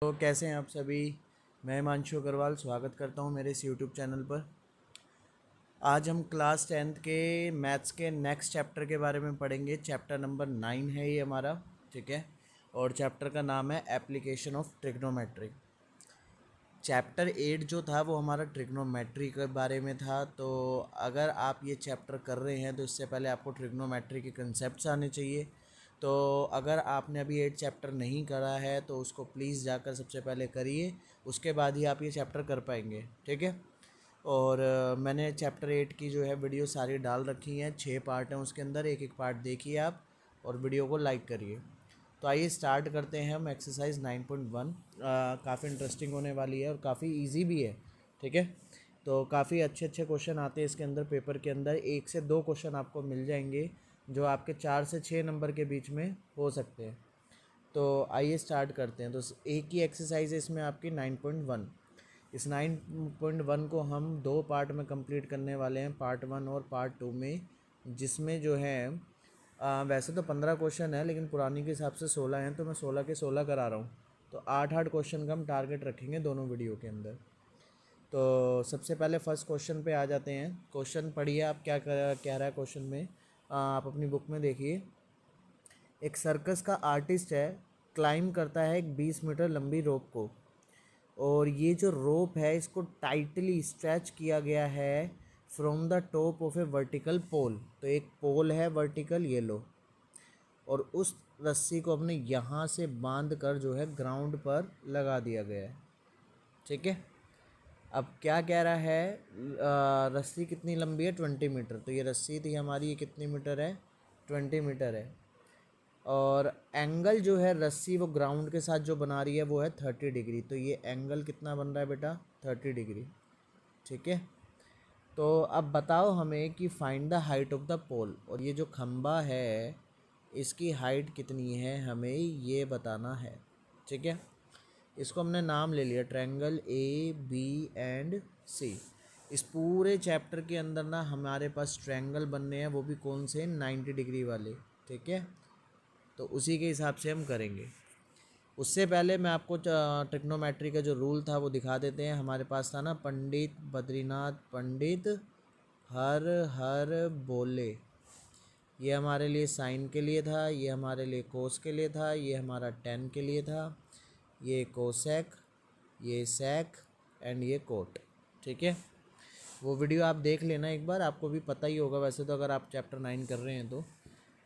तो कैसे हैं आप सभी। मैं हिमांशु अग्रवाल स्वागत करता हूं मेरे इस यूट्यूब चैनल पर। आज हम क्लास 10th के मैथ्स के नेक्स्ट चैप्टर के बारे में पढ़ेंगे। चैप्टर नंबर 9 है ये हमारा, ठीक है। और चैप्टर का नाम है एप्लीकेशन ऑफ ट्रिग्नोमेट्री। चैप्टर 8 जो था वो हमारा ट्रिग्नोमेट्री के बारे में था। तो अगर आप ये चैप्टर कर रहे हैं तो इससे पहले आपको ट्रिग्नोमेट्री के कंसेप्ट्स आने चाहिए। तो अगर आपने अभी 8 चैप्टर नहीं करा है तो उसको प्लीज़ जाकर सबसे पहले करिए, उसके बाद ही आप ये चैप्टर कर पाएंगे, ठीक है। और मैंने चैप्टर 8 की जो है वीडियो सारी डाल रखी हैं, 6 पार्ट हैं उसके अंदर। एक एक पार्ट देखिए आप और वीडियो को लाइक करिए। तो आइए स्टार्ट करते हैं हम एक्सरसाइज 9.1। काफ़ी इंटरेस्टिंग होने वाली है और काफ़ी इजी भी है, ठीक है। तो काफ़ी अच्छे अच्छे क्वेश्चन आते हैं इसके अंदर। पेपर के अंदर 1 से 2 क्वेश्चन आपको मिल जाएंगे जो आपके 4 से 6 नंबर के बीच में हो सकते हैं। तो आइए स्टार्ट करते हैं। तो एक ही एक्सरसाइज है इसमें आपकी 9.1। इस 9.1 को हम 2 पार्ट में कंप्लीट करने वाले हैं, पार्ट 1 और पार्ट 2 में। जिसमें जो है वैसे तो 15 क्वेश्चन है लेकिन पुरानी के हिसाब से 16 हैं, तो मैं 16 के 16 करा रहा हूँ। तो 8-8 क्वेश्चन का हम टारगेट रखेंगे दोनों वीडियो के अंदर। तो सबसे पहले फर्स्ट क्वेश्चन पे आ जाते हैं। क्वेश्चन पढ़िए आप, क्या कह रहा है क्वेश्चन में। आप अपनी बुक में देखिए। एक सर्कस का आर्टिस्ट है, क्लाइंब करता है एक 20 मीटर लंबी रोप को, और ये जो रोप है इसको टाइटली स्ट्रेच किया गया है from the top of a vertical pole. तो एक पोल है वर्टिकल, ये लो, और उस रस्सी को अपने यहाँ से बांध कर जो है ग्राउंड पर लगा दिया गया है, ठीक है। अब क्या कह रहा है, रस्सी कितनी लंबी है, 20 मीटर। तो ये रस्सी थी हमारी, ये कितनी मीटर है, 20 मीटर है। और एंगल जो है रस्सी वो ग्राउंड के साथ जो बना रही है वो है 30 डिग्री। तो ये एंगल कितना बन रहा है बेटा, 30 डिग्री, ठीक है। तो अब बताओ हमें कि find the height of the pole. और ये जो खंबा है इसकी हाइट कितनी है हमें ये बताना है, ठीक है। इसको हमने नाम ले लिया ट्रायंगल ABC। इस पूरे चैप्टर के अंदर ना हमारे पास ट्रायंगल बनने हैं, वो भी कौन से, 90 डिग्री वाले, ठीक है। तो उसी के हिसाब से हम करेंगे। उससे पहले मैं आपको ट्रिग्नोमेट्री का जो रूल था वो दिखा देते हैं। हमारे पास था ना, पंडित बद्रीनाथ पंडित हर हर बोले। ये हमारे लिए साइन के लिए था, ये हमारे लिए कोस के लिए था, ये हमारा टेन के लिए था, ये कोसेक, ये सेक एंड ये कोट, ठीक है। वो वीडियो आप देख लेना एक बार, आपको भी पता ही होगा वैसे तो, अगर आप चैप्टर 9 कर रहे हैं तो।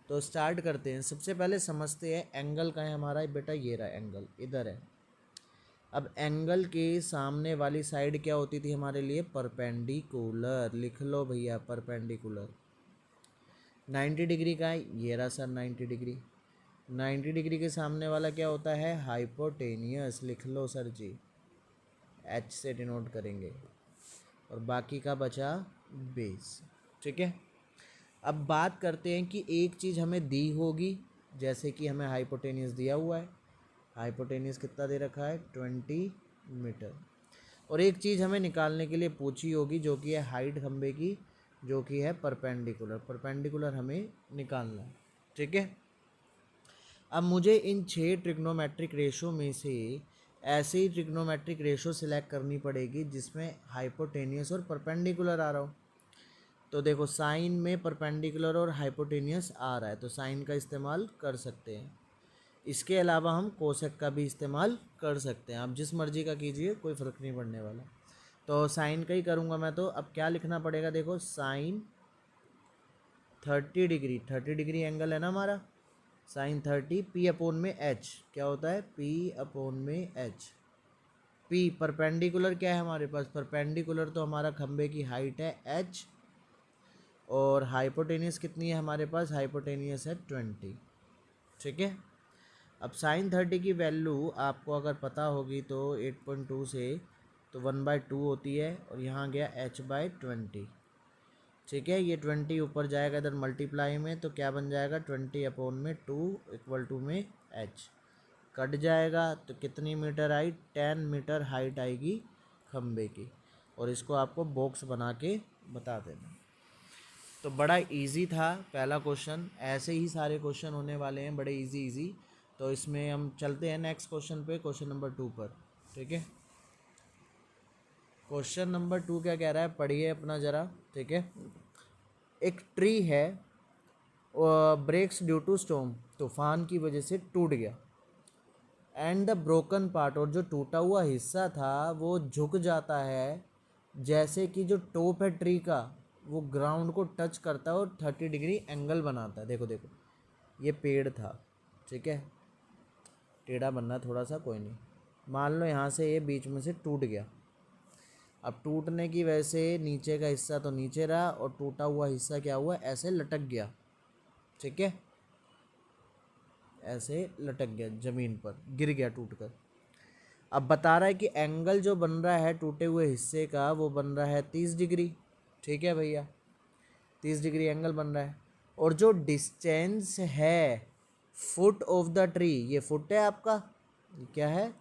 तो स्टार्ट करते हैं। सबसे पहले समझते हैं एंगल का है हमारा बेटा, ये रहा एंगल, इधर है। अब एंगल के सामने वाली साइड क्या होती थी हमारे लिए, परपेंडिकुलर। लिख लो भैया, परपेंडिकुलर। 90 डिग्री का है, ये रहा सर 90 डिग्री। 90 डिग्री के सामने वाला क्या होता है, हाइपोटेनियस। लिख लो सर जी, H से डिनोट करेंगे। और बाकी का बचा बेस, ठीक है। अब बात करते हैं कि एक चीज़ हमें दी होगी, जैसे कि हमें हाइपोटेनियस दिया हुआ है। हाइपोटेनियस कितना दे रखा है, 20 मीटर। और एक चीज़ हमें निकालने के लिए पूछी होगी जो कि है हाइट खंबे की, जो कि है परपेंडिकुलर। परपेंडिकुलर हमें निकालना है, ठीक है। अब मुझे इन 6 ट्रिग्नोमेट्रिक रेशो में से ऐसी ट्रिग्नोमेट्रिक रेशो सिलेक्ट करनी पड़ेगी जिसमें हाइपोटेनियस और परपेंडिकुलर आ रहा हो। तो देखो साइन में परपेंडिकुलर और हाइपोटेनियस आ रहा है तो साइन का इस्तेमाल कर सकते हैं। इसके अलावा हम कोसेक का भी इस्तेमाल कर सकते हैं, आप जिस मर्जी का कीजिए, कोई फ़र्क नहीं पड़ने वाला। तो साइन का ही करूँगा मैं। तो अब क्या लिखना पड़ेगा, देखो साइन 30 डिग्री, 30 डिग्री एंगल है ना हमारा, साइन 30, P अपोन में H क्या होता है, P अपोन में H। P परपेंडिकुलर क्या है हमारे पास, परपेंडिकुलर तो हमारा खंबे की हाइट है H, और हाइपोटेनियस कितनी है हमारे पास, हाइपोटेनियस है 20, ठीक है। अब साइन 30 की वैल्यू आपको अगर पता होगी तो 8.2 से तो 1/2 होती है, और यहाँ गया H/20, ठीक है। ये 20 ऊपर जाएगा इधर मल्टीप्लाई में, तो क्या बन जाएगा, 20 अपोन में 2 इक्वल टू में H कट जाएगा। तो कितनी मीटर आई, 10 मीटर हाइट आएगी खंबे की। और इसको आपको बॉक्स बना के बता देना। तो बड़ा इजी था पहला क्वेश्चन, ऐसे ही सारे क्वेश्चन होने वाले हैं, बड़े इजी इजी। तो इसमें हम चलते हैं नेक्स्ट क्वेश्चन पे, क्वेश्चन नंबर 2 पर। ठीक है, क्वेश्चन नंबर 2 क्या कह रहा है, पढ़िए अपना ज़रा। ठीक है, एक ट्री है, ब्रेक्स ड्यू टू स्टॉर्म, तूफान की वजह से टूट गया। एंड द ब्रोकन पार्ट, और जो टूटा हुआ हिस्सा था वो झुक जाता है, जैसे कि जो टॉप है ट्री का वो ग्राउंड को टच करता है और 30 डिग्री एंगल बनाता है। देखो देखो, ये पेड़ था, ठीक है, टेढ़ा बनना है थोड़ा सा, कोई नहीं। मान लो यहाँ से ये बीच में से टूट गया। अब टूटने की वजह से नीचे का हिस्सा तो नीचे रहा और टूटा हुआ हिस्सा क्या हुआ, ऐसे लटक गया। ठीक है, ऐसे लटक गया, ज़मीन पर गिर गया टूट कर। अब बता रहा है कि एंगल जो बन रहा है टूटे हुए हिस्से का वो बन रहा है 30 डिग्री। ठीक है भैया, 30 डिग्री एंगल बन रहा है। और जो डिस्टेंस है फुट ऑफ द ट्री, ये फुट है आपका, ये क्या है,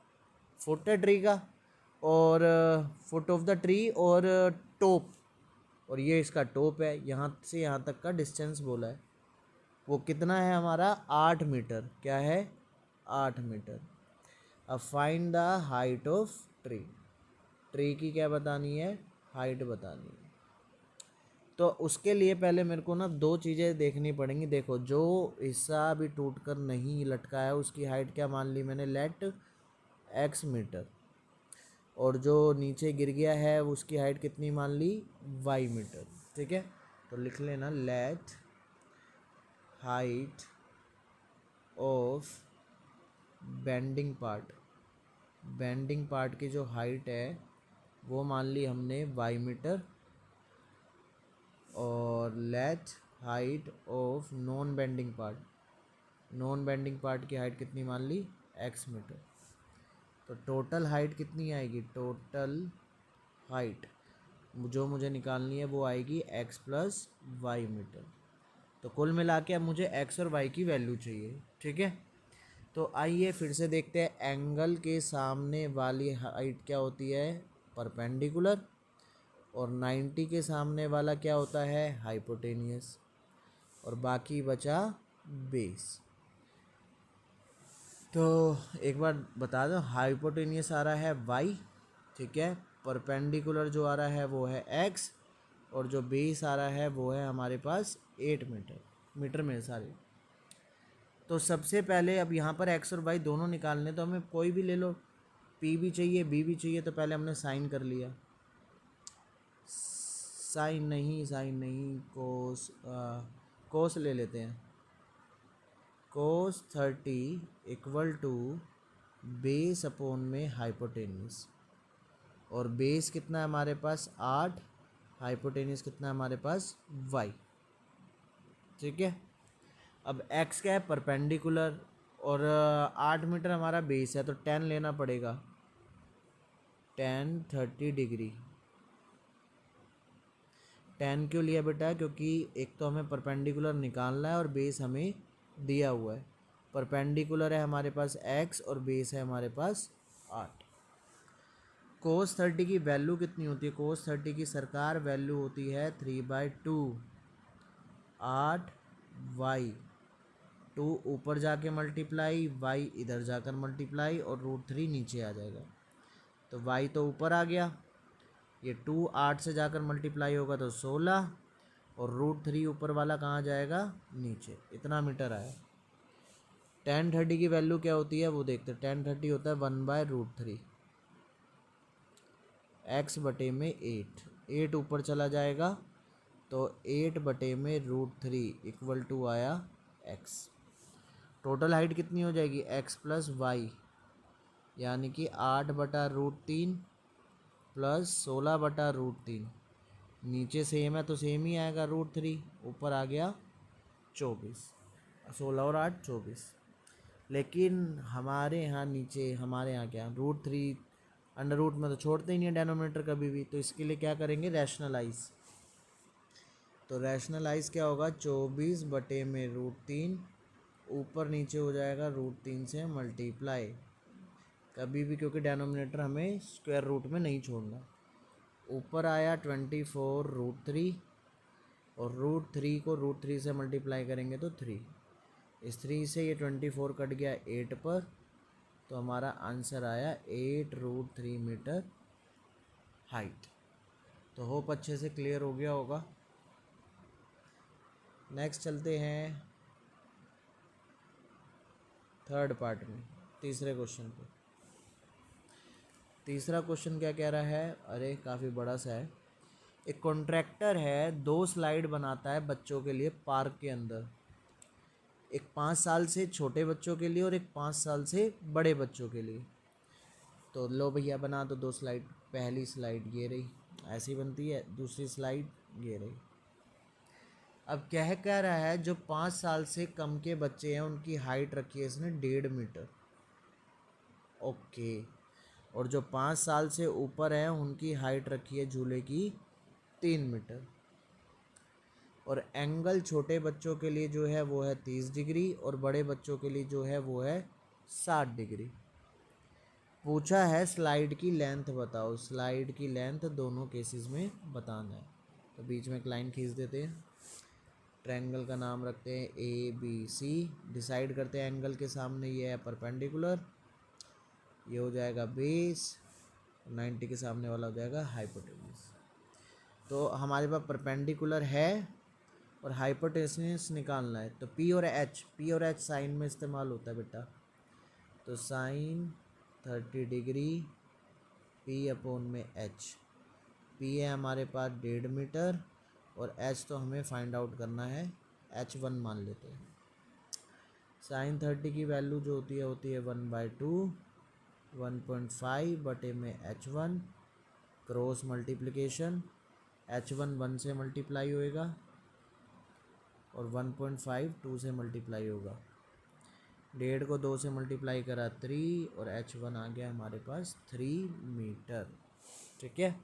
फुट है ट्री का, और फुट ऑफ द ट्री और टॉप, और ये इसका टॉप है, यहाँ से यहाँ तक का डिस्टेंस बोला है। वो कितना है हमारा, 8 मीटर। क्या है, 8 मीटर। अब find the height of tree, tree की क्या बतानी है, हाइट बतानी है। तो उसके लिए पहले मेरे को ना 2 चीज़ें देखनी पड़ेंगी। देखो, जो हिस्सा अभी टूट कर नहीं लटका है उसकी हाइट क्या मान ली मैंने, लेट x मीटर, और जो नीचे गिर गया है उसकी हाइट कितनी मान ली, y मीटर। ठीक है, तो लिख लेना let height of bending part, bending part की जो हाइट है वो मान ली हमने y मीटर, और let height of non bending part, non bending part की हाइट कितनी मान ली, x मीटर। तो टोटल हाइट कितनी आएगी, टोटल हाइट जो मुझे निकालनी है वो आएगी x प्लस वाई मीटर। तो कुल मिला के अब मुझे x और y की वैल्यू चाहिए। ठीक है, तो आइए फिर से देखते हैं, एंगल के सामने वाली हाइट क्या होती है, परपेंडिकुलर, और 90 के सामने वाला क्या होता है, हाइपोटेनियस, और बाकी बचा बेस। तो एक बार बता दो, हाइपोटेनियस आ रहा है y, ठीक है, परपेंडिकुलर जो आ रहा है वो है x, और जो बेस आ रहा है वो है हमारे पास 8 मीटर, मीटर में सारे। तो सबसे पहले अब यहाँ पर x और y दोनों निकालने, तो हमें कोई भी ले लो, p भी चाहिए b भी चाहिए, तो पहले हमने साइन कर लिया, साइन नहीं, कोस, कोस ले लेते हैं, कोस 30 इक्वल टू बेस अपॉन में हाइपोटेनियस, और बेस कितना है हमारे पास 8, हाइपोटेनियस कितना है हमारे पास y। ठीक है, अब x क्या है, परपेंडिकुलर, और 8 मीटर हमारा बेस है, तो 10 लेना पड़ेगा, 10 30 डिग्री। 10 क्यों लिया बेटा, क्योंकि एक तो हमें परपेंडिकुलर निकालना है और बेस हमें दिया हुआ है। परपेंडिकुलर है हमारे पास x और बेस है हमारे पास 8। कोस 30 की वैल्यू कितनी होती है, कोस 30 की सरकार वैल्यू होती है 3/2, 8 y, 2 ऊपर जाके मल्टीप्लाई, y इधर जाकर मल्टीप्लाई, और √3 नीचे आ जाएगा। तो y तो ऊपर आ गया, ये 2 8 से जाकर मल्टीप्लाई होगा तो 16, और √3 ऊपर वाला कहाँ जाएगा, नीचे, इतना मीटर आया। tan 30 की वैल्यू क्या होती है वो देखते हैं, tan 30 होता है 1/√3, x बटे में 8, 8 ऊपर चला जाएगा तो 8 बटे में √3 इक्वल टू आया x। टोटल हाइट कितनी हो जाएगी, x प्लस वाई, यानी कि 8/√3 प्लस 16/√3, नीचे सेम है तो सेम ही आएगा √3, ऊपर आ गया 24, 16 और 8 24। लेकिन हमारे यहाँ नीचे, हमारे यहाँ क्या, √3 अंडर रूट में तो छोड़ते ही नहीं है डेनोमिनेटर कभी भी, तो इसके लिए क्या करेंगे, रैशनलाइज। तो रैशनलाइज क्या होगा, 24 बटे में √3, ऊपर नीचे हो जाएगा √3 से मल्टीप्लाई, कभी भी, क्योंकि डेनोमिनेटर हमें स्क्वायर रूट में नहीं छोड़ना। ऊपर आया 24 √3, और √3 को √3 से मल्टीप्लाई करेंगे तो 3, इस 3 से ये 24 कट गया 8 पर, तो हमारा आंसर आया 8√3 मीटर हाइट। तो होप अच्छे से क्लियर हो गया होगा। नेक्स्ट चलते हैं थर्ड पार्ट में, तीसरे क्वेश्चन पे। तीसरा क्वेश्चन क्या कह रहा है, अरे काफ़ी बड़ा सा है। एक कॉन्ट्रैक्टर है 2 स्लाइड बनाता है बच्चों के लिए पार्क के अंदर, एक 5 साल से छोटे बच्चों के लिए और एक 5 साल से बड़े बच्चों के लिए। तो लो भैया बना दो 2 स्लाइड। पहली स्लाइड ये रही, ऐसी बनती है। दूसरी स्लाइड ये रही। अब कह रहा है जो 5 साल से कम के बच्चे हैं उनकी हाइट रखी है इसने 1.5 मीटर। ओके। और जो 5 साल से ऊपर है उनकी हाइट रखी है झूले की 3 मीटर। और एंगल छोटे बच्चों के लिए जो है वो है 30 डिग्री और बड़े बच्चों के लिए जो है वो है 60 डिग्री। पूछा है स्लाइड की लेंथ बताओ। स्लाइड की लेंथ दोनों केसेस में बताना है। तो बीच में एक लाइन खींच देते हैं, ट्रायंगल का नाम रखते हैं ABC। डिसाइड करते हैं एंगल के सामने ये है परपेंडिकुलर, ये हो जाएगा बेस, 90 के सामने वाला हो जाएगा हाइपोटेन्यूज। तो हमारे पास परपेंडिकुलर है और हाइपोटेन्यूज निकालना है। तो P और H साइन में इस्तेमाल होता है बेटा। तो साइन 30 डिग्री P/H। P है हमारे पास 1.5 मीटर और H तो हमें फाइंड आउट करना है, H1 मान लेते हैं। साइन 30 की वैल्यू जो होती है 1/2, 1.5 बटे में H1 क्रॉस मल्टीप्लिकेशन। H1 1 से मल्टीप्लाई होएगा और 1.5 2 से मल्टीप्लाई होगा। 1.5 को 2 से मल्टीप्लाई करा 3 और H1 आ गया हमारे पास 3 मीटर। ठीक है।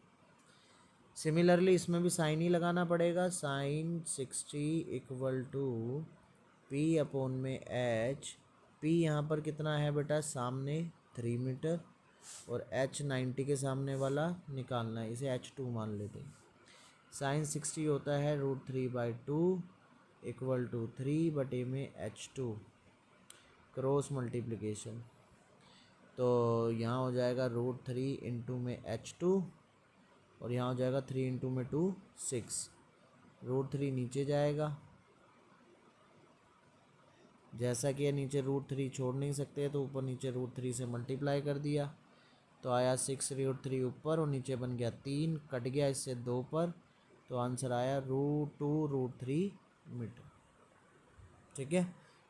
सिमिलरली इसमें भी साइन ही लगाना पड़ेगा। Sign 60 equal to P/H। P यहाँ पर कितना है बेटा, सामने 3 मीटर और H 90 के सामने वाला निकालना है, इसे H2 मान लेते हैं। साइन 60 होता है √3/2 इक्वल टू 3 बटे में H2 क्रॉस मल्टीप्लिकेशन। तो यहाँ हो जाएगा √3 इंटू में H2 और यहाँ हो जाएगा 3 इंटू में 2 6। √3 नीचे जाएगा, जैसा कि ये नीचे √3 छोड़ नहीं सकते तो ऊपर नीचे √3 से मल्टीप्लाई कर दिया तो आया 6 √3 ऊपर और नीचे बन गया 3, कट गया इससे 2 पर, तो आंसर आया √2√3 मीटर। ठीक है।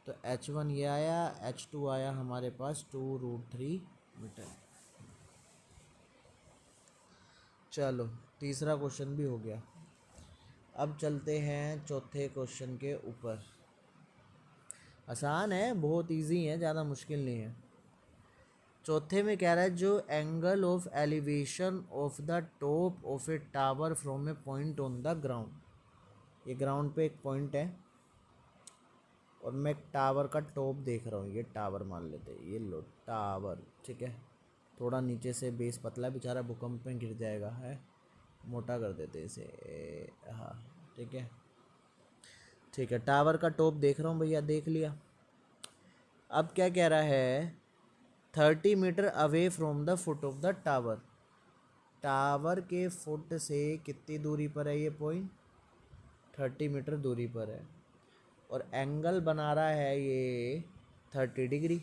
तो H1 ये आया, H2 आया हमारे पास 2√3 मीटर। चलो तीसरा क्वेश्चन भी हो गया। अब चलते हैं चौथे क्वेश्चन के ऊपर। आसान है, बहुत इजी है, ज़्यादा मुश्किल नहीं है। चौथे में कह रहा है जो angle of elevation of the top of A tower from A point on the ground. ये ग्राउंड पे एक पॉइंट है और मैं एक टावर का टॉप देख रहा हूँ, ये टावर मान लेते हैं, ये लो टावर। ठीक है। थोड़ा नीचे से बेस पतला है, बेचारा भूकंप में गिर जाएगा, है मोटा कर देते इसे। हाँ ठीक है। ठीक है, टावर का टॉप देख रहा हूँ भैया, देख लिया। अब क्या कह रहा है 30 metre away from the foot of the tower. Tower के फुट से कितनी दूरी पर है ये पॉइंट, 30 मीटर दूरी पर है और एंगल बना रहा है ये 30 डिग्री।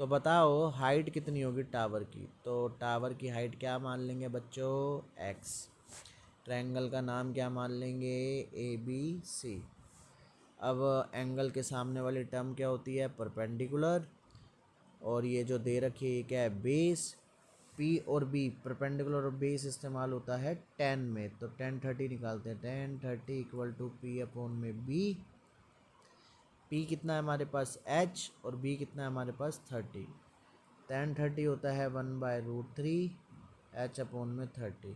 तो बताओ हाइट कितनी होगी टावर की। तो टावर की हाइट क्या मान लेंगे बच्चों, x। ट्रायंगल का नाम क्या मान लेंगे, ABC। अब एंगल के सामने वाली टर्म क्या होती है, परपेंडिकुलर। और ये जो दे रखी है ये क्या है, बेस। P और B परपेंडिकुलर और बेस इस्तेमाल होता है 10 में, तो 10 30 निकालते हैं। 10 30 इक्वल टू P/B। P कितना है हमारे पास H और B कितना है हमारे पास 30। 10 30 होता है 1/√3 H/30।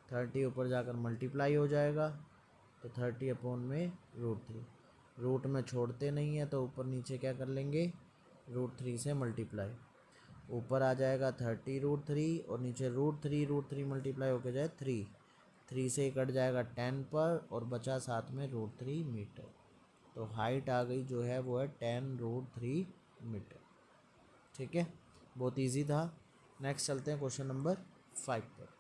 30 ऊपर जाकर मल्टीप्लाई हो जाएगा तो 30/√3। रूट में छोड़ते नहीं है तो ऊपर नीचे क्या कर लेंगे, √3 से मल्टीप्लाई। ऊपर आ जाएगा 30√3 और नीचे √3 मल्टीप्लाई होकर जाए 3, 3 से कट जाएगा 10 पर और बचा साथ में √3 मीटर। तो हाइट आ गई जो है वो है 10√3 मीटर। ठीक है, बहुत इजी था। नेक्स्ट चलते हैं क्वेश्चन नंबर 5 पर।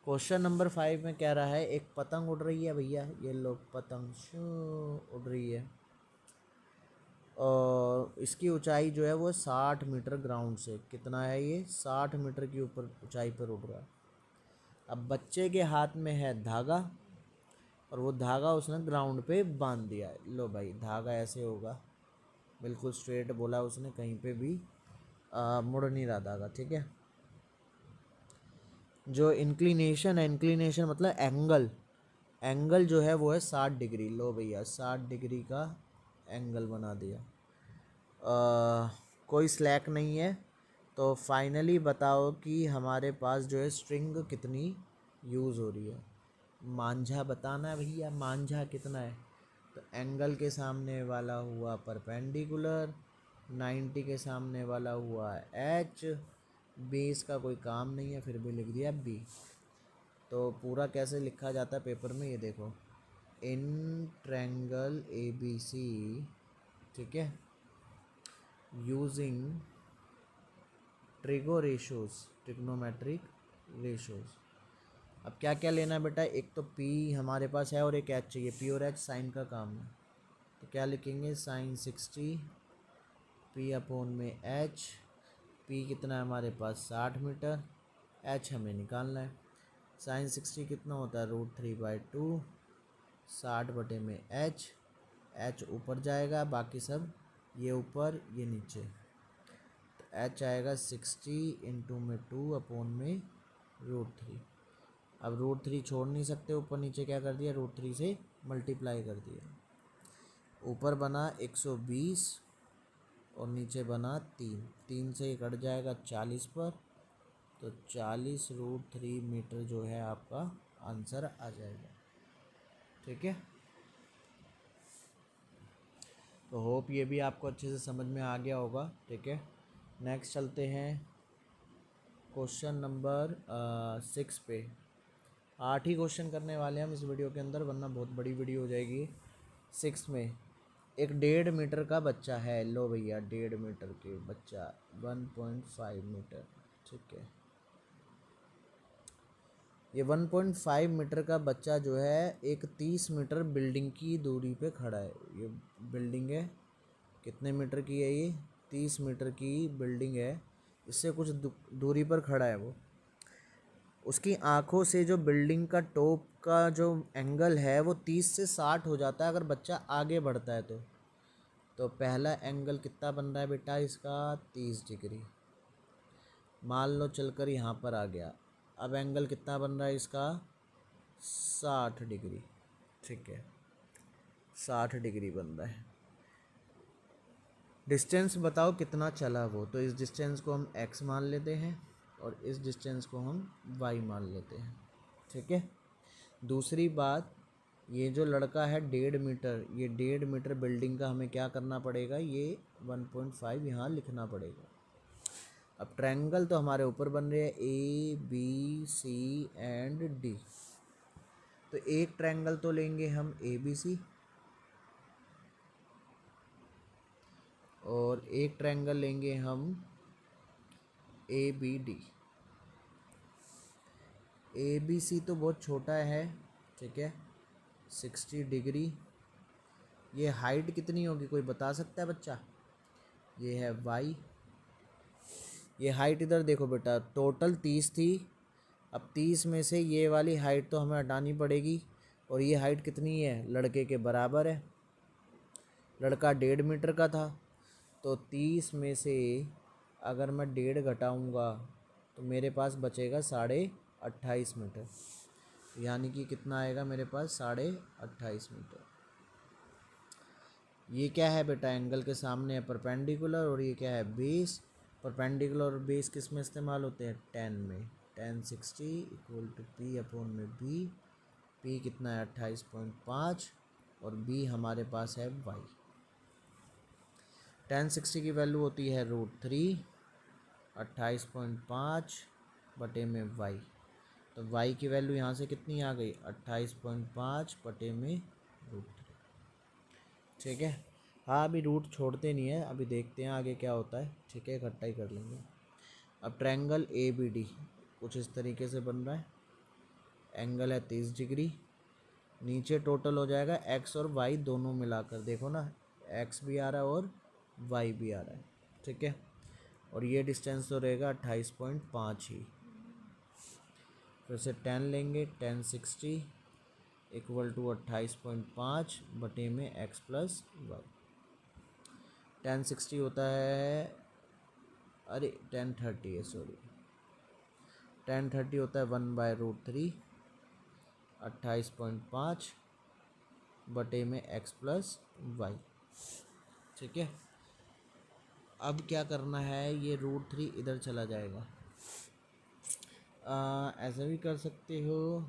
क्वेश्चन नंबर 5 में कह रहा है एक पतंग उड़ रही है भैया, ये लोग पतंग शू उड़ रही है और इसकी ऊंचाई जो है वो 60 मीटर ग्राउंड से। कितना है ये? 60 मीटर की ऊपर ऊंचाई पर उड़ रहा है। अब बच्चे के हाथ में है धागा और वो धागा उसने ग्राउंड पे बांध दिया है। लो भाई, धागा ऐसे होगा, बिल्कुल स्ट्रेट बोला उसने, कहीं पे भी मुड़ नहीं रहा धागा। ठीक है, जो इंक्लिनेशन है, इंक्लिनेशन मतलब एंगल, एंगल जो है वो है 60 डिग्री। लो भैया, 60 डिग्री का एंगल बना दिया। कोई स्लैक नहीं है। तो फाइनली बताओ कि हमारे पास जो है स्ट्रिंग कितनी यूज़ हो रही है। मांझा बताना है भैया, मांझा कितना है। तो एंगल के सामने वाला हुआ परपेंडिकुलर, 90 के सामने वाला हुआ एच, बेस का कोई काम नहीं है फिर भी लिख दिया बी। तो पूरा कैसे लिखा जाता है पेपर में ये देखो, इन ट्रायंगल ए बी सी, ठीक है, using trigo ratios, trigonometric ratios. अब क्या क्या लेना है बेटा, एक तो पी हमारे पास है और एक एच चाहिए। पी और एच साइन का काम है, तो क्या लिखेंगे, साइन 60 पी अपॉन में एच। पी कितना है हमारे पास 60 मीटर, एच हमें निकालना है। साइन 60 कितना होता है, √3/2, 60 बटे में एच, एच ऊपर जाएगा, बाकी सब ये ऊपर ये नीचे। तो एच आएगा 60 इंटू में 2 अपॉन में √3। अब √3 छोड़ नहीं सकते, ऊपर नीचे क्या कर दिया, √3 से मल्टीप्लाई कर दिया। ऊपर बना 120 और नीचे बना 3, 3 से कट जाएगा 40 पर, तो 40√3 मीटर जो है आपका आंसर आ जाएगा। ठीक है, तो होप ये भी आपको अच्छे से समझ में आ गया होगा। ठीक है, नेक्स्ट चलते हैं क्वेश्चन नंबर 6 पे। 8 ही क्वेश्चन करने वाले हैं हम इस वीडियो के अंदर, वरना बहुत बड़ी वीडियो हो जाएगी। 6 में एक 1.5 मीटर का बच्चा है। लो भैया, 1.5 मीटर के बच्चा, 1.5 मीटर। ठीक है, ये 1.5 मीटर का बच्चा जो है एक 30 मीटर बिल्डिंग की दूरी पे खड़ा है। ये बिल्डिंग है, कितने मीटर की है ये, 30 मीटर की बिल्डिंग है, इससे कुछ दूरी पर खड़ा है वो। उसकी आंखों से जो बिल्डिंग का टॉप का जो एंगल है वो 30 से 60 हो जाता है अगर बच्चा आगे बढ़ता है तो पहला एंगल कितना बन रहा है बेटा इसका, 30 डिग्री। मान लो चलकर यहाँ पर आ गया, अब एंगल कितना बन रहा है इसका, 60 डिग्री। ठीक है, 60 डिग्री बन रहा है। डिस्टेंस बताओ कितना चला वो, तो इस डिस्टेंस को हम x मान लेते हैं और इस डिस्टेंस को हम y मान लेते हैं। ठीक है, दूसरी बात, ये जो लड़का है 1.5 मीटर, ये 1.5 मीटर बिल्डिंग का हमें क्या करना पड़ेगा, ये 1.5 यहाँ लिखना पड़ेगा। अब ट्रायंगल तो हमारे ऊपर बन रहे हैं A B C and D, तो एक ट्रायंगल तो लेंगे हम ए बी सी और एक ट्रायंगल लेंगे हम A B D. A B C तो बहुत छोटा है, ठीक है, 60 डिग्री। ये हाइट कितनी होगी कोई बता सकता है बच्चा, ये है वाई। ये हाइट इधर देखो बेटा, टोटल 30 थी, अब 30 में से ये वाली हाइट तो हमें हटानी पड़ेगी और ये हाइट कितनी है, लड़के के बराबर है। लड़का 1.5 मीटर का था, तो 30 में से अगर मैं 1.5 घटाऊँगा तो मेरे पास बचेगा 28.5 मीटर, यानी कि कितना आएगा मेरे पास, 28.5 मीटर। ये क्या है बेटा, एंगल के सामने है परपेंडिकुलर और ये क्या है, बेस। परपेंडिकुलर और बेस किस में इस्तेमाल होते हैं, tan में। tan 60 equal to P upon में बी। पी कितना है 28.5 और बी हमारे पास है वाई। tan 60 की वैल्यू होती है √3, 28.5 बटे में वाई। तो y की वैल्यू यहाँ से कितनी आ गई 28.5 बटे में √3। ठीक है। हाँ अभी रूट छोड़ते नहीं है, अभी देखते हैं आगे क्या होता है। ठीक है, इकट्ठा ही कर लेंगे। अब ट्रायंगल ABD कुछ इस तरीके से बन रहा है। एंगल है 30 डिग्री। नीचे टोटल हो जाएगा x और y दोनों मिलाकर, देखो ना x भी आ रहा है और y भी आ रहा है। ठीक है, और ये डिस्टेंस तो रहेगा 28.5 ही। फिर से 10 लेंगे, 1060 इक्वल टू 28.5 बटे में x प्लस वाई। 1060 होता है, अरे 1030 है सॉरी, 1030 होता है 1/√3 28.5 बटे में x प्लस वाई। ठीक है, अब क्या करना है, ये √3 इधर चला जाएगा। ऐसा भी कर सकते हो,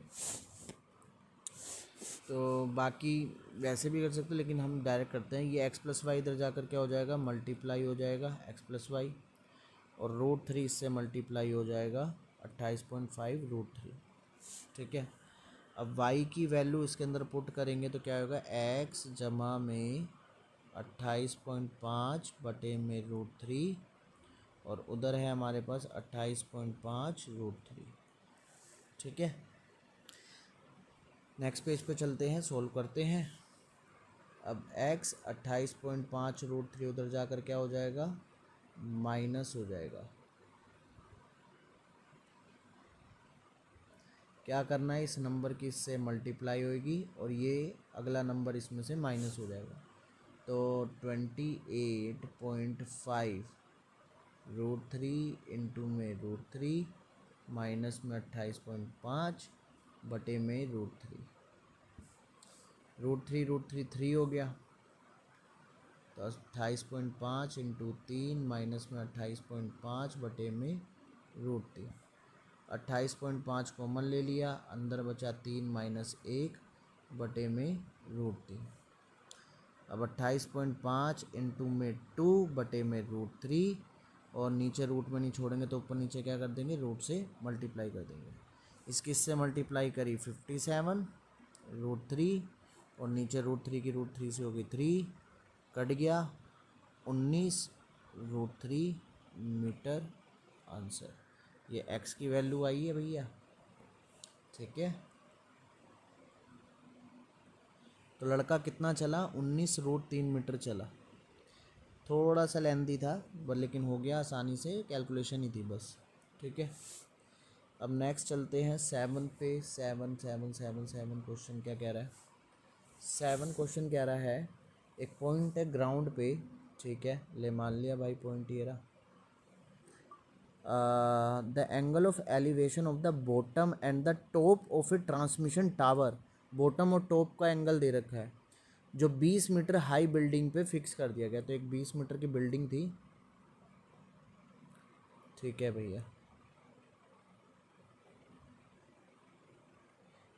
तो बाकी वैसे भी कर सकते हो, लेकिन हम डायरेक्ट करते हैं। ये x प्लस वाई इधर जाकर क्या हो जाएगा, मल्टीप्लाई हो जाएगा x प्लस वाई, और √3 इससे मल्टीप्लाई हो जाएगा 28.5 √3। ठीक है, अब y की वैल्यू इसके अंदर पुट करेंगे तो क्या होगा, x जमा में 28.5 बटे में √3, और उधर है हमारे पास 28.5 √3। ठीक है, नेक्स्ट पेज पे चलते हैं, सोल्व करते हैं। अब x 28.5 √3 उधर जाकर क्या हो जाएगा, माइनस हो जाएगा। क्या करना है, इस नंबर की इससे मल्टीप्लाई होएगी और ये अगला नंबर इसमें से माइनस हो जाएगा। तो 28.5 √3 इंटू में √3 माइनस में 28.5 बटे में √3। √3 3 हो गया, तो 28.5 इंटू 3 माइनस में 28.5 बटे में √3। 28.5 कॉमन ले लिया, अंदर बचा 3 माइनस 1 बटे में √3। अब 28.5 इंटू में 2 बटे में √3, और नीचे रूट में नहीं छोड़ेंगे तो ऊपर नीचे क्या कर देंगे, रूट से मल्टीप्लाई कर देंगे। इसकी इससे मल्टीप्लाई करी 57 √3, और नीचे √3 की √3 से होगी 3, कट गया 19 √3 मीटर आंसर। ये x की वैल्यू आई है भैया। ठीक है, तो लड़का कितना चला, 19 √3 मीटर चला। थोड़ा सा लेंथी था पर लेकिन हो गया आसानी से, कैलकुलेशन ही थी बस। ठीक है, अब नेक्स्ट चलते हैं 7 पे। 7 क्वेश्चन क्या कह रहा है। 7 क्वेश्चन कह रहा है, एक पॉइंट है ग्राउंड पे। ठीक है, ले मान लिया भाई पॉइंट ये रहा। The angle of elevation of the bottom and the top of A transmission tower, bottom और टॉप का एंगल दे रखा है, जो 20 मीटर हाई बिल्डिंग पे फिक्स कर दिया गया। तो एक 20 मीटर की बिल्डिंग थी। ठीक है भैया,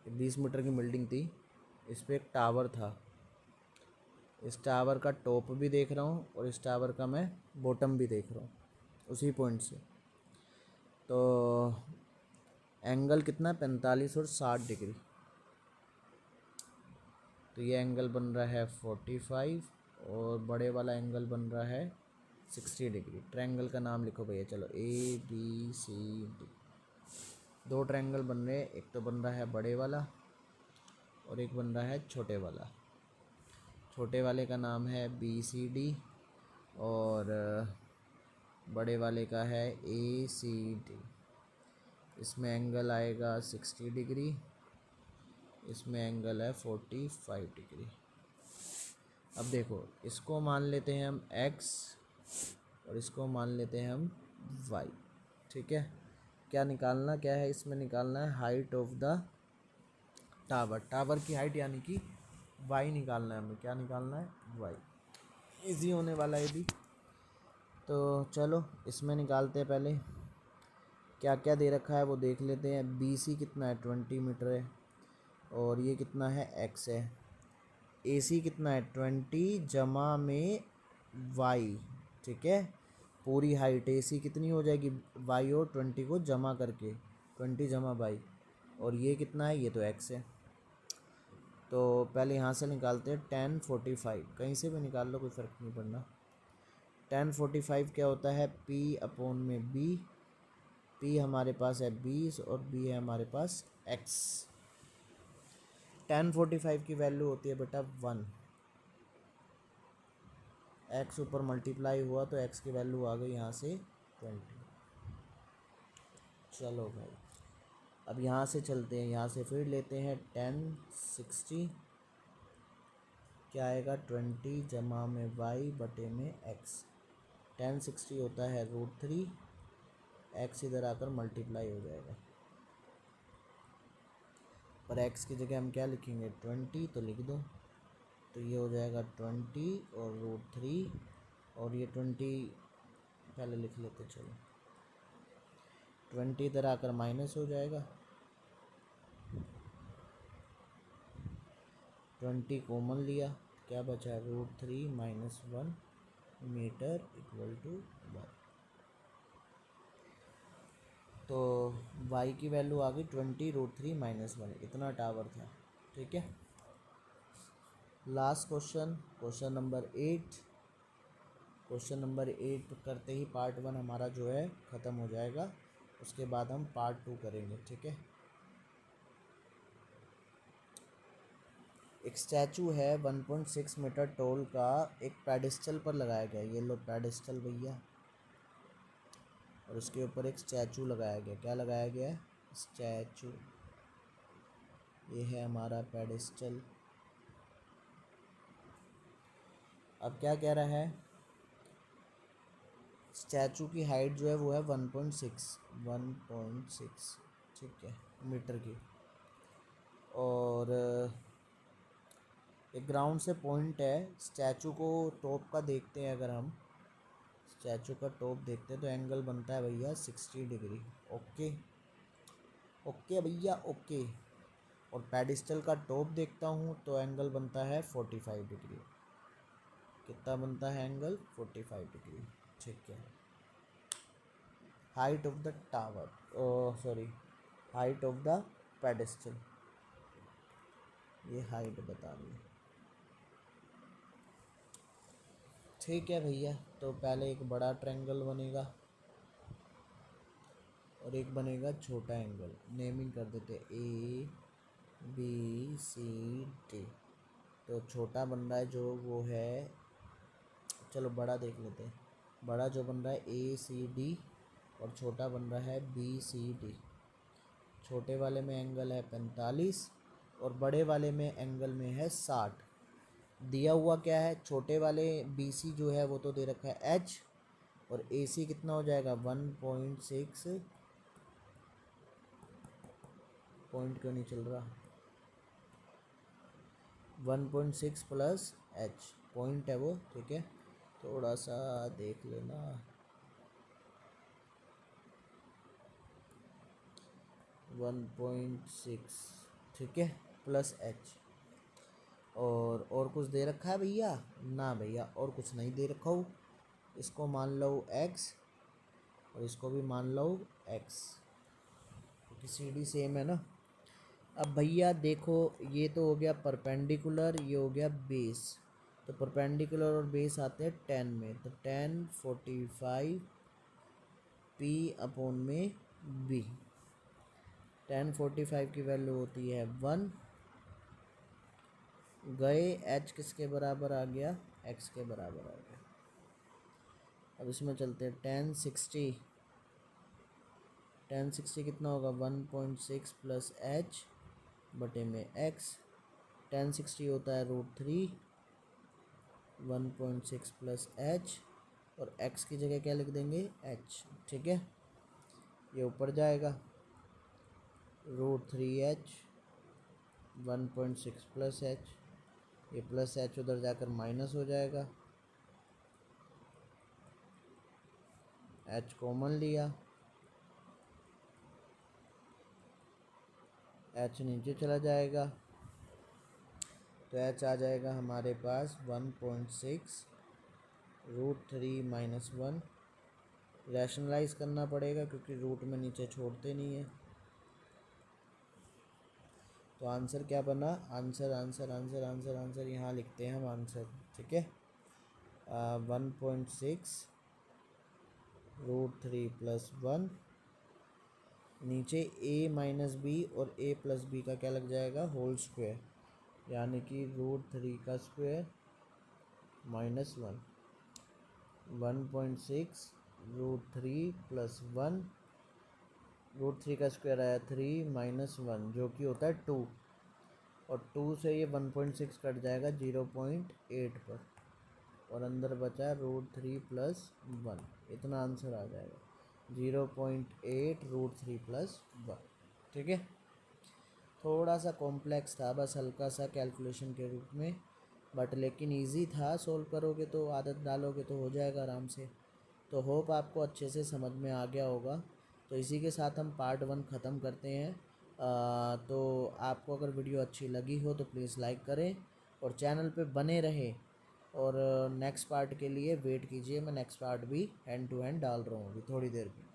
20 मीटर की बिल्डिंग थी, इस पर एक टावर था। इस टावर का टॉप भी देख रहा हूँ और इस टावर का मैं बॉटम भी देख रहा हूँ उसी पॉइंट से। तो एंगल कितना, 45 और 60 डिग्री। तो ये एंगल बन रहा है 45, और बड़े वाला एंगल बन रहा है 60 डिग्री। ट्रायंगल का नाम लिखो भैया, चलो ABCD। दो ट्रायंगल बन रहे हैं, एक तो बन रहा है बड़े वाला और एक बन रहा है छोटे वाला। छोटे वाले का नाम है BCD और बड़े वाले का है ACD। इसमें एंगल आएगा 60 डिग्री, इसमें एंगल है 45 डिग्री। अब देखो, इसको मान लेते हैं हम x और इसको मान लेते हैं हम y। ठीक है, क्या निकालना क्या है, इसमें निकालना है height of the tower. Tower की हाइट यानी कि y निकालना है हमें। क्या निकालना है, y। इजी होने वाला है भी। तो चलो इसमें निकालते हैं, पहले क्या क्या दे रखा है वो देख लेते हैं। BC कितना है, 20 मीटर है, और ये कितना है, x है। AC कितना है, 20 जमा में y। ठीक है, पूरी हाइट AC कितनी हो जाएगी, y और 20 को जमा करके, 20 जमा y और ये कितना है, ये तो x है। तो पहले यहाँ से निकालते हैं 1045, कहीं से भी निकाल लो कोई फ़र्क नहीं पड़ना। 1045 क्या होता है, p अपॉन में b। p हमारे पास है 20 और b है हमारे पास x। 1045 की वैल्यू होती है बेटा 1। x ऊपर मल्टीप्लाई हुआ तो x की वैल्यू आ गई यहाँ से 20। चलो भाई, अब यहाँ से चलते हैं, यहाँ से फिर लेते हैं 1060, क्या आएगा 20 जमा में y बटे में x। 1060 होता है √3, x इधर आकर मल्टीप्लाई हो जाएगा, पर x की जगह हम क्या लिखेंगे 20, तो लिख दो। तो ये हो जाएगा 20 और √3, और ये 20 पहले लिख लेते, चलो 20 इधर आकर माइनस हो जाएगा, 20 कॉमन लिया, क्या बचा √3 माइनस 1 मीटर इक्वल टू 1। तो y की वैल्यू आ गई 20 √3 माइनस 1, इतना टावर था। ठीक है, last question, question number 8। Question number 8 करते ही पार्ट 1 हमारा जो है ख़त्म हो जाएगा, उसके बाद हम पार्ट 2 करेंगे। ठीक है, एक स्टैचू है 1.6 मीटर टॉल का, एक पेडिस्टल पर लगाया गया। ये लो पेडिस्टल भैया, और उसके ऊपर एक स्टैचू लगाया गया। क्या लगाया गया है, स्टैचू। ये है हमारा पेडिस्टल। अब क्या कह रहा है, स्टैचू की हाइट जो है वो है 1.6 ठीक है मीटर की, और एक ग्राउंड से पॉइंट है। स्टैचू को टॉप का देखते हैं, अगर हम स्टैचू का टॉप देखते हैं तो एंगल बनता है भैया 60 डिग्री। ओके ओके भैया ओके। और पेडिस्टल का टॉप देखता हूँ तो एंगल बनता है 45 डिग्री। कितना बनता है एंगल, 45 डिग्री। ठीक है, height of the tower, sorry height of the pedestal, ये हाइट बतानी है। ठीक है भैया, तो पहले एक बड़ा ट्रायंगल बनेगा और एक बनेगा छोटा एंगल। नेमिंग कर देते ABCD। तो छोटा बन रहा है जो वो है, चलो बड़ा देख लेते हैं। बड़ा जो बन रहा है ACD और छोटा बन रहा है BCD। छोटे वाले में एंगल है 45 और बड़े वाले में एंगल में है 60। दिया हुआ क्या है, छोटे वाले BC जो है वो तो दे रखा है H, और AC कितना हो जाएगा 1.6, पॉइंट क्यों नहीं चल रहा, 1.6 प्लस H पॉइंट है वो। ठीक है, थोड़ा सा देख लेना, 1.6 ठीक है प्लस H। और कुछ दे रखा है भैया, ना भैया और कुछ नहीं दे रखा हो। इसको मान लो x और इसको भी मान लो x, क्योंकि CD सेम है ना। अब भैया देखो, ये तो हो गया परपेंडिकुलर, ये हो गया बेस। तो परपेंडिकुलर और बेस आते हैं 10 में, तो 1045 P अपॉन में B। 1045 की वैल्यू होती है 1, गए H किसके बराबर आ गया, x के बराबर आ गया। अब इसमें चलते हैं 1060 कितना होगा 1.6 प्लस H बटे में x। 1060 होता है √3, 1.6 प्लस H, और x की जगह क्या लिख देंगे H। ठीक है, ये ऊपर जाएगा √3H 1.6 प्लस H, ये प्लस H उधर जाकर माइनस हो जाएगा, H कॉमन लिया, H नीचे चला जाएगा, तो H आ जाएगा हमारे पास 1.6 √3 माइनस 1। रैशनलाइज करना पड़ेगा क्योंकि रूट में नीचे छोड़ते नहीं है। तो आंसर क्या बना, answer answer answer answer answer यहाँ लिखते हैं हम आंसर, ठीक है। 1.6√3+1, नीचे a-b और a+b का क्या लग जाएगा, होल स्क्वायर, यानी कि √3 का स्क्वायर -1। 1.6√3+1, √3 का स्क्वायर आया 3 -1 जो कि होता है 2, और 2 से ये 1.6 कट जाएगा 0.8 पर, और अंदर बचा √3+1, इतना आंसर आ जाएगा 0.8√3+1, ठीक है। थोड़ा सा कॉम्प्लेक्स था, बस हल्का सा कैलकुलेशन के रूप में, बट लेकिन इजी था, सोल्व करोगे तो, आदत डालोगे तो हो जाएगा आराम से। तो होप आपको अच्छे से समझ में आ गया होगा। तो इसी के साथ हम पार्ट 1 ख़त्म करते हैं। तो आपको अगर वीडियो अच्छी लगी हो तो प्लीज़ लाइक करें और चैनल पे बने रहें, और नेक्स्ट पार्ट के लिए वेट कीजिए, मैं नेक्स्ट पार्ट भी हैंड टू हैंड डाल रहा हूँ अभी थोड़ी देर में।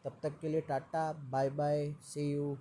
तब तक के लिए tata, bye bye, see you.